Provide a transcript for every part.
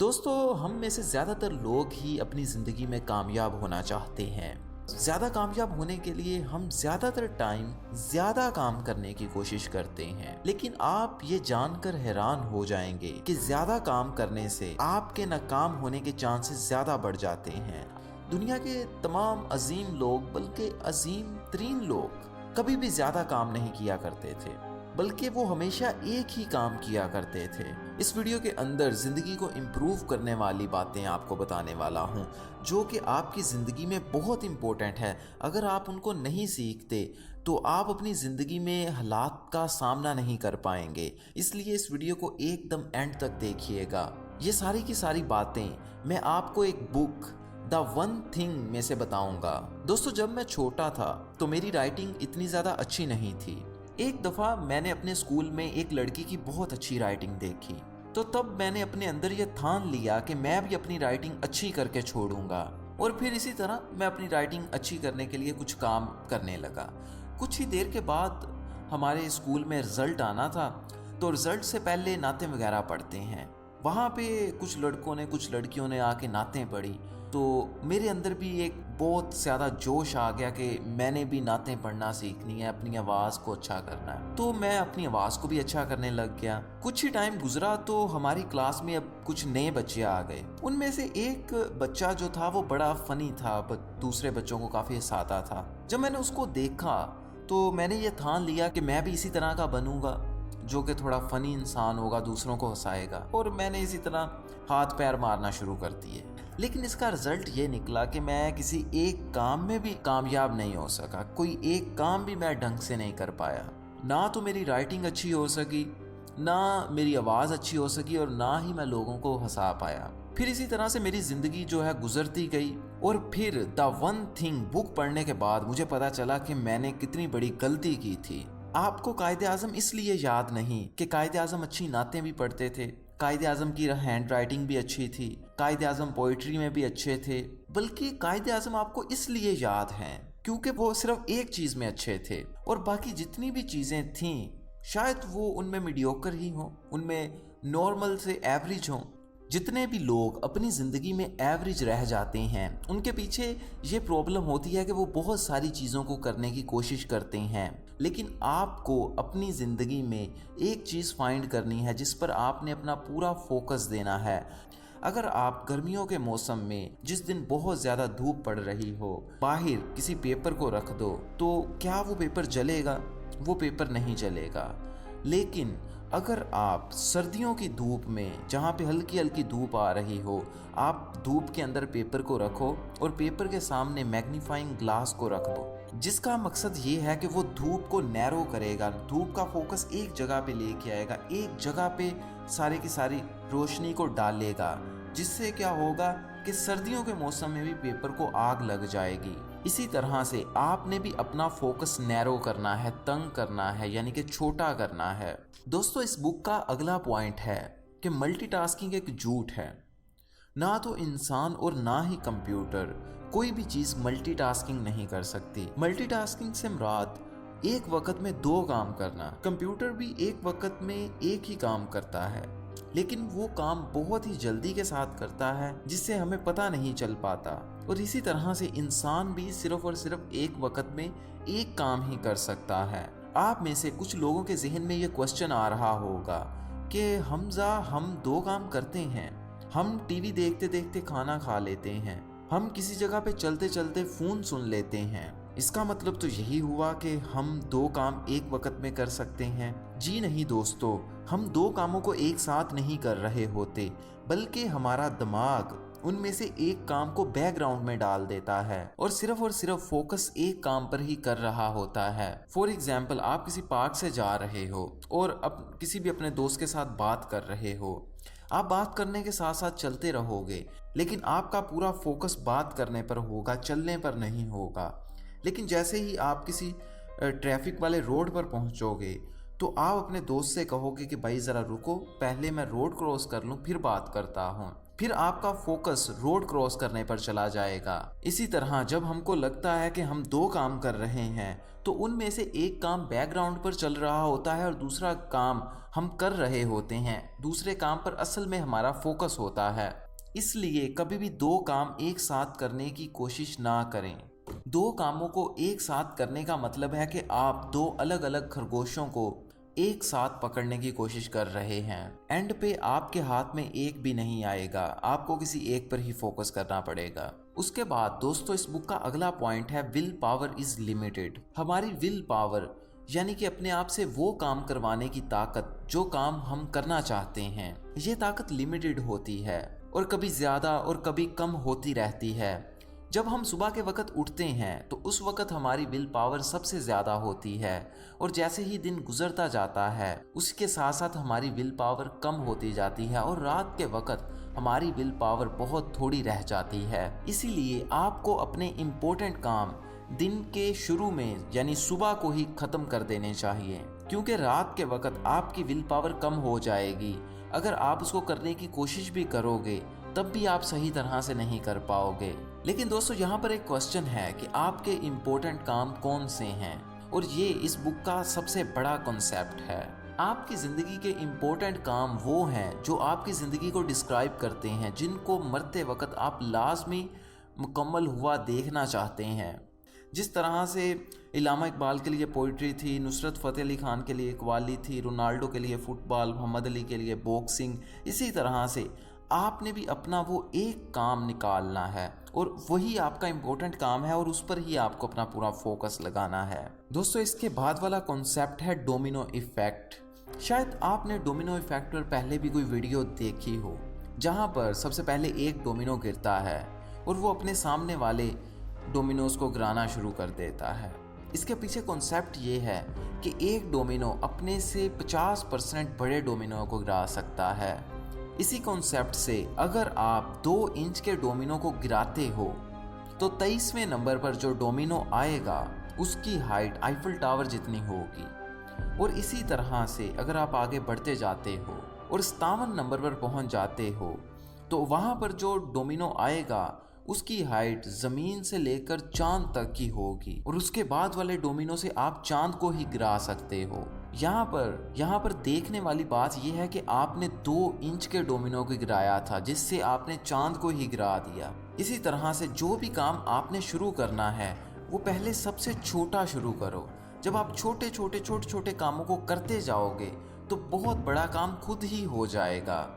दोस्तों, हम में से ज़्यादातर लोग ही अपनी ज़िंदगी में कामयाब होना चाहते हैं। ज़्यादा कामयाब होने के लिए हम ज़्यादातर टाइम ज़्यादा काम करने की कोशिश करते हैं। लेकिन आप ये जानकर हैरान हो जाएंगे कि ज़्यादा काम करने से आपके नाकाम होने के चांसेस ज़्यादा बढ़ जाते हैं। दुनिया के तमाम अजीम लोग, बल्कि अजीम तरीन लोग, कभी भी ज़्यादा काम नहीं किया करते थे, बल्कि वो हमेशा एक ही काम किया करते थे। इस वीडियो के अंदर ज़िंदगी को इम्प्रूव करने वाली बातें आपको बताने वाला हूँ, जो कि आपकी ज़िंदगी में बहुत इम्पोर्टेंट है। अगर आप उनको नहीं सीखते तो आप अपनी ज़िंदगी में हालात का सामना नहीं कर पाएंगे। इसलिए इस वीडियो को एकदम एंड तक देखिएगा। ये सारी की सारी बातें मैं आपको एक बुक द वन थिंग में से बताऊंगा। दोस्तों, जब मैं छोटा था तो मेरी राइटिंग इतनी ज़्यादा अच्छी नहीं थी। एक दफ़ा मैंने अपने स्कूल में एक लड़की की बहुत अच्छी राइटिंग देखी, तो तब मैंने अपने अंदर यह ठान लिया कि मैं भी अपनी राइटिंग अच्छी करके छोड़ूंगा। और फिर इसी तरह मैं अपनी राइटिंग अच्छी करने के लिए कुछ काम करने लगा। कुछ ही देर के बाद हमारे स्कूल में रिज़ल्ट आना था, तो रिज़ल्ट से पहले नातें वगैरह पढ़ते हैं। वहाँ पे कुछ लड़कों ने, कुछ लड़कियों ने आके नातें पढ़ी, तो मेरे अंदर भी एक बहुत ज़्यादा जोश आ गया कि मैंने भी नातें पढ़ना सीखनी है, अपनी आवाज़ को अच्छा करना है। तो मैं अपनी आवाज़ को भी अच्छा करने लग गया। कुछ ही टाइम गुजरा तो हमारी क्लास में अब कुछ नए बच्चे आ गए। उनमें से एक बच्चा जो था वो बड़ा फनी था, दूसरे बच्चों को काफ़ी हंसाता था। जब मैंने उसको देखा तो मैंने ये ठान लिया कि मैं भी इसी तरह का बनूंगा, जो कि थोड़ा फनी इंसान होगा, दूसरों को हंसाएगा। और मैंने इसी तरह हाथ पैर मारना शुरू कर दिए। लेकिन इसका रिजल्ट ये निकला कि मैं किसी एक काम में भी कामयाब नहीं हो सका। कोई एक काम भी मैं ढंग से नहीं कर पाया। ना तो मेरी राइटिंग अच्छी हो सकी, ना मेरी आवाज़ अच्छी हो सकी, और ना ही मैं लोगों को हंसा पाया। फिर इसी तरह से मेरी ज़िंदगी जो है गुजरती गई। और फिर द वन थिंग बुक पढ़ने के बाद मुझे पता चला कि मैंने कितनी बड़ी गलती की थी। आपको कायदे आज़म इसलिए याद नहीं कि कायदे आज़म अच्छी नातें भी पढ़ते थे, कायदे आज़म की हैंड राइटिंग भी अच्छी थी, कायदे आज़म पोइट्री में भी अच्छे थे, बल्कि कायदे आज़म आपको इसलिए याद हैं क्योंकि वो सिर्फ एक चीज़ में अच्छे थे, और बाकी जितनी भी चीज़ें थीं शायद वो उनमें मीडियोकर ही हों, उनमें नॉर्मल से एवरेज हों। जितने भी लोग अपनी ज़िंदगी में एवरेज रह जाते हैं, उनके पीछे ये प्रॉब्लम होती है कि वो बहुत सारी चीज़ों को करने की कोशिश करते हैं। लेकिन आपको अपनी ज़िंदगी में एक चीज़ फाइंड करनी है जिस पर आपने अपना पूरा फोकस देना है। अगर आप गर्मियों के मौसम में जिस दिन बहुत ज़्यादा धूप पड़ रही हो, बाहर किसी पेपर को रख दो, तो क्या वो पेपर जलेगा? वो पेपर नहीं जलेगा। लेकिन अगर आप सर्दियों की धूप में, जहाँ पे हल्की हल्की धूप आ रही हो, आप धूप के अंदर पेपर को रखो और पेपर के सामने मैग्नीफाइंग ग्लास को रख दो, जिसका मकसद ये है कि वो धूप को नैरो करेगा, धूप का फोकस एक जगह पे लेके आएगा, एक जगह पे सारी की सारी रोशनी को डालेगा, जिससे क्या होगा कि सर्दियों के मौसम में भी पेपर को आग लग जाएगी। इसी तरह से आपने भी अपना फोकस नैरो करना है, तंग करना है, यानी कि छोटा करना है। दोस्तों, इस बुक का अगला पॉइंट है कि मल्टीटास्किंग एक झूठ है। ना तो इंसान और ना ही कंप्यूटर कोई भी चीज़ मल्टीटास्किंग नहीं कर सकती। मल्टीटास्किंग से मुराद एक वक्त में दो काम करना। कंप्यूटर भी एक वक्त में एक ही काम करता है, लेकिन वो काम बहुत ही जल्दी के साथ करता है, जिससे हमें पता नहीं चल पाता। और इसी तरह से इंसान भी सिर्फ और सिर्फ एक वक्त में एक काम ही कर सकता है। आप में से कुछ लोगों के जहन में ये क्वेश्चन आ रहा होगा कि हमजा, हम दो काम करते हैं, हम टीवी देखते देखते खाना खा लेते हैं, हम किसी जगह पे चलते चलते फ़ोन सुन लेते हैं, इसका मतलब तो यही हुआ कि हम दो काम एक वक्त में कर सकते हैं? जी नहीं दोस्तों, हम दो कामों को एक साथ नहीं कर रहे होते, बल्कि हमारा दिमाग उनमें से एक काम को बैकग्राउंड में डाल देता है और सिर्फ फोकस एक काम पर ही कर रहा होता है। फॉर एग्जाम्पल, आप किसी पार्क से जा रहे हो और किसी भी अपने दोस्त के साथ बात कर रहे हो। आप बात करने के साथ साथ चलते रहोगे, लेकिन आपका पूरा फोकस बात करने पर होगा, चलने पर नहीं होगा। लेकिन जैसे ही आप किसी ट्रैफिक वाले रोड पर पहुंचोगे, तो आप अपने दोस्त से कहोगे कि भाई ज़रा रुको, पहले मैं रोड क्रॉस कर लूँ फिर बात करता हूँ। फिर आपका फोकस रोड क्रॉस करने पर चला जाएगा। इसी तरह जब हमको लगता है कि हम दो काम कर रहे हैं तो उनमें से एक काम बैकग्राउंड पर चल रहा होता है और दूसरा काम हम कर रहे होते हैं। दूसरे काम पर असल में हमारा फोकस होता है। इसलिए कभी भी दो काम एक साथ करने की कोशिश ना करें। दो कामों को एक साथ करने का मतलब है कि आप दो अलग अलग खरगोशों को एक साथ पकड़ने की कोशिश कर रहे हैं। एंड पे आपके हाथ में एक भी नहीं आएगा, आपको किसी एक पर ही फोकस करना पड़ेगा। उसके बाद दोस्तों इस बुक का अगला पॉइंट है विल पावर इज लिमिटेड। हमारी विल पावर यानी कि अपने आप से वो काम करवाने की ताकत जो काम हम करना चाहते हैं, ये ताकत लिमिटेड होती है और कभी ज्यादा और कभी कम होती रहती है। जब हम सुबह के वक्त उठते हैं तो उस वक्त हमारी विल पावर सबसे ज़्यादा होती है और जैसे ही दिन गुजरता जाता है उसके साथ साथ हमारी विल पावर कम होती जाती है और रात के वक्त हमारी विल पावर बहुत थोड़ी रह जाती है। इसीलिए आपको अपने इम्पोर्टेंट काम दिन के शुरू में यानी सुबह को ही ख़त्म कर देने चाहिए, क्योंकि रात के वक्त आपकी विल पावर कम हो जाएगी। अगर आप उसको करने की कोशिश भी करोगे तब भी आप सही तरह से नहीं कर पाओगे। लेकिन दोस्तों यहाँ पर एक क्वेश्चन है कि आपके इम्पोर्टेंट काम कौन से हैं, और ये इस बुक का सबसे बड़ा कॉन्सेप्ट है। आपकी ज़िंदगी के इम्पोर्टेंट काम वो हैं जो आपकी ज़िंदगी को डिस्क्राइब करते हैं, जिनको मरते वक्त आप लाजमी मुकम्मल हुआ देखना चाहते हैं। जिस तरह से इलामा इकबाल के लिए पोइट्री थी, नुसरत फ़तेह अली खान के लिए कव्वाली थी, रोनाल्डो के लिए फ़ुटबॉल, मोहम्मद अली के लिए बॉक्सिंग, इसी तरह से आपने भी अपना वो एक काम निकालना है और वही आपका इम्पोर्टेंट काम है और उस पर ही आपको अपना पूरा फोकस लगाना है। दोस्तों इसके बाद वाला कॉन्सेप्ट है डोमिनो इफ़ेक्ट। शायद आपने डोमिनो इफ़ेक्ट पर पहले भी कोई वीडियो देखी हो, जहाँ पर सबसे पहले एक डोमिनो गिरता है और वो अपने सामने वाले डोमिनोज को गिराना शुरू कर देता है। इसके पीछे कॉन्सेप्ट ये है कि एक डोमिनो अपने से 50% बड़े डोमिनो को गिरा सकता है। इसी कॉन्सेप्ट से अगर आप 2 इंच के डोमिनो को गिराते हो तो 23वें नंबर पर जो डोमिनो आएगा उसकी हाइट आईफल टावर जितनी होगी। और इसी तरह से अगर आप आगे बढ़ते जाते हो और 57 नंबर पर पहुंच जाते हो तो वहां पर जो डोमिनो आएगा उसकी हाइट ज़मीन से लेकर चांद तक की होगी और उसके बाद वाले डोमिनो से आप चांद को ही गिरा सकते हो। यहाँ पर देखने वाली बात यह है कि आपने 2 इंच के डोमिनो को गिराया था जिससे आपने चांद को ही गिरा दिया। इसी तरह से जो भी काम आपने शुरू करना है वो पहले सबसे छोटा शुरू करो। जब आप छोटे छोटे कामों को करते जाओगे तो बहुत बड़ा काम खुद ही हो जाएगा।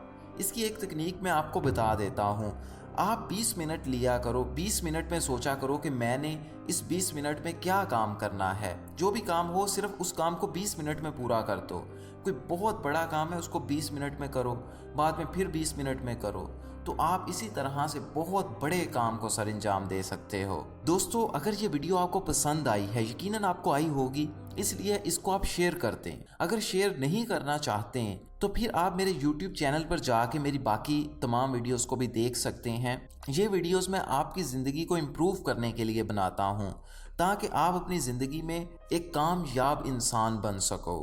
इसकी एक तकनीक मैं आपको बता देता हूँ। आप 20 मिनट लिया करो, 20 मिनट में सोचा करो कि मैंने इस 20 मिनट में क्या काम करना है। जो भी काम हो सिर्फ उस काम को 20 मिनट में पूरा कर दो। कोई बहुत बड़ा काम है उसको 20 मिनट में करो, बाद में फिर 20 मिनट में करो, तो आप इसी तरह से बहुत बड़े काम को सर अंजाम दे सकते हो। दोस्तों अगर ये वीडियो आपको पसंद आई है, यकीनन आपको आई होगी, इसलिए इसको आप शेयर कर दें। अगर शेयर नहीं करना चाहते हैं तो फिर आप मेरे YouTube चैनल पर जाके मेरी बाकी तमाम वीडियोस को भी देख सकते हैं। ये वीडियोस मैं आपकी ज़िंदगी को इम्प्रूव करने के लिए बनाता हूँ ताकि आप अपनी ज़िंदगी में एक कामयाब इंसान बन सको।